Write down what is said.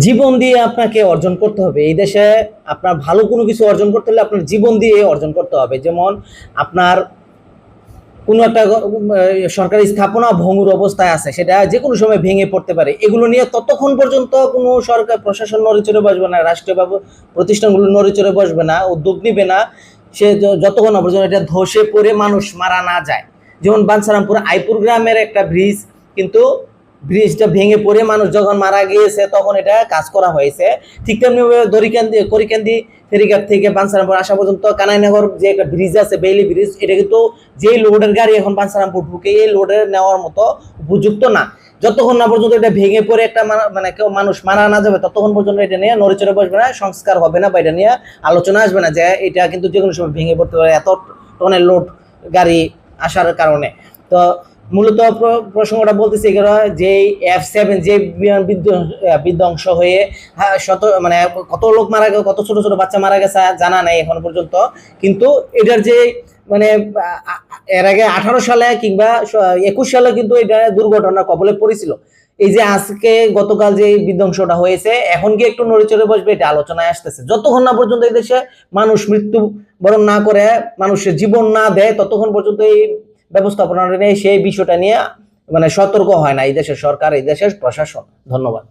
জীবন দিয়ে আপনাকে অর্জন করতে হবে এই দেশে। আপনার ভালো কোনো কিছু অর্জন করতে হলে আপনার জীবন দিয়ে অর্জন করতে হবে। যেমন আপনার কোনো একটা সরকারি স্থাপনা ভঙ্গুর অবস্থায় আছে, সেটা যে কোনো সময় ভেঙে পড়তে পারে। এগুলো নিয়ে ততক্ষণ পর্যন্ত কোনো সরকার প্রশাসন নড়েচড়ে বসবে না, রাষ্ট্রীয় প্রতিষ্ঠানগুলো নড়েচড়ে বসবে না, উদ্যোগ নিবে না। সে যতক্ষণ না পর্যন্ত এটা ধসে পড়ে মানুষ মারা না যায়। যেমন বাঞ্ছারামপুর আইপুর গ্রামের একটা ব্রিজ, কিন্তু ব্রিজটা ভেঙে পড়ে মানুষ যখন মারা গিয়েছে তখন এটা কাজ করা হয়েছে। ঠিক তেমনি দরিকান্দি করিকান্দি ফেরিঘাট থেকে বাঞ্ছারামপুর আসা পর্যন্ত কানাইনগর যে একটা ব্রিজ আছে, বেইলি ব্রিজ, এটা কিন্তু যেই লোডের গাড়ি এখন বাঞ্ছারামপুর ঢুকে এই লোডের নেওয়ার মতো উপযুক্ত না। যতক্ষণ না পর্যন্ত এটা ভেঙে পড়ে একটা মানে কেউ মানুষ মারা না যাবে ততক্ষণ পর্যন্ত এটা নিয়ে নড়েচড়ে বসবে না, সংস্কার হবে না, বা এটা নিয়ে আলোচনা আসবে না যে এটা কিন্তু যে কোনো সময় ভেঙে পড়তে পারে এত টনের লোড গাড়ি আসার কারণে। তো মূলত প্রসঙ্গটা বলতেছি যে F7 যে বিমান বিধ্বংস হয়ে শত মানে কত লোক মারা গেছে, কত ছোট ছোট বাচ্চা মারা গেছে জানা নাই এখন পর্যন্ত। কিন্তু এটার যে মানে এর আগে 18 সালে কিংবা 21 সালে কিন্তু এটা দুর্ঘটনার কবলে পড়েছিল। এই যে আজকে গতকাল যে বিধ্বংসটা হয়েছে, এখন কি একটু নড়েচড়ে বসবে, এটা আলোচনায় আসতেছে। যতক্ষণ না পর্যন্ত এই দেশে মানুষ মৃত্যু বরণ না করে, মানুষের জীবন না দেয়, ততক্ষণ পর্যন্ত এই ব্যবস্থাপনা নিয়ে সেই বিষয়টা নিয়ে মানে সতর্ক হয় না এই দেশের সরকার, এই দেশের প্রশাসন। ধন্যবাদ।